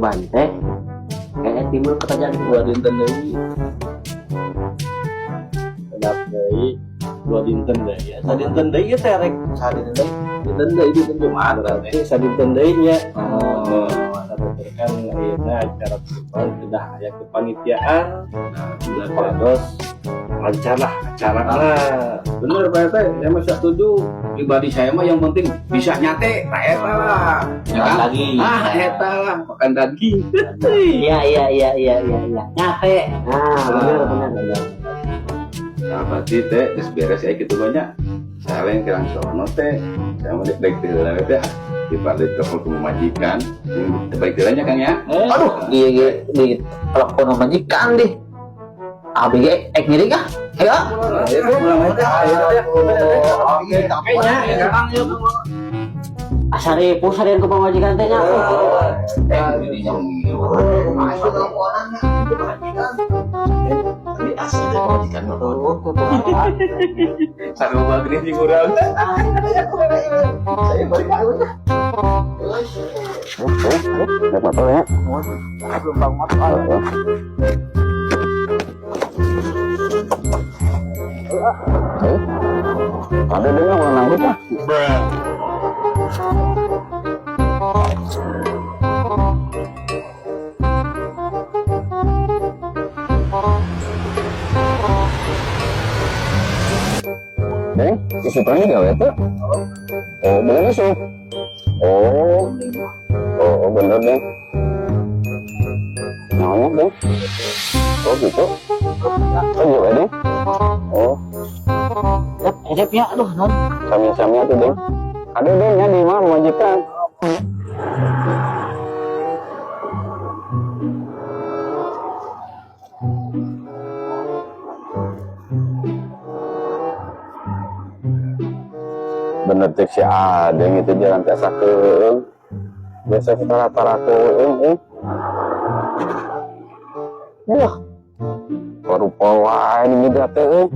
korban teh kayak timbul pekerjaan dua dinten deui. Sedap deui. Dua dinten deui ya. Sadinten deui ya teh rek. sadin teh Dinten deui dinten Jumat berarti sadinten deui nya. Kan ayeuna acara kurban sudah aya kepanitiaan. Nah, terus lancar lah acara lah. Bener Pak RT, saya mah setuju. Pribadi saya mah yang penting bisa nyate, tak eta lah. Ya kan? daging. Eta lah, makan daging. Iya nyate bener. Nah, berarti teh geus beres ya gitu banyak. Saya yang kirang sono teh, saya mau baik heula teh dibalik ke majikan. Baik heulanya Kang ya. Aduh di telepon sama majikan deh. Abi ek ngiring kah? Ayo. Pulang aja. Oke, capeknya sekarang ya. Asari pusarian ke pemajikan teh nya. Ini yang masuk teleponannya itu majikan. Ini asli dari majikan telepon. Sarua bagri di kurang. Saya balik dulu ya. Dapat motor ya. Belum bang motor. Ada dengar mau nanggut ah. Deng, isupannya gawe tuh. Oh, bener isuk. Oh, bener deng. Namanya deng. Oh gitu. Oh juga deng. Oh. Edepnya aduh non. Sami-sami atuh deng. Ada dengnya di mana majikan. Bener cek si Adeng itu jalan biasa keung. Biasa kita rata-rata keung. Ya, parupa wae ini date.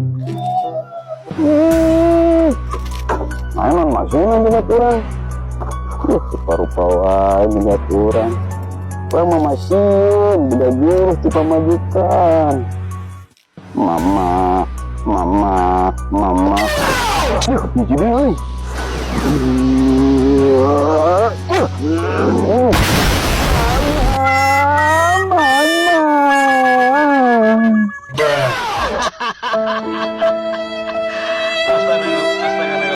Emang maksudnya juga kurang. Parupa wae ini kurang. Kurang mamasin, udah jauh di pamajikan. Mama. Jadi euy. Mama.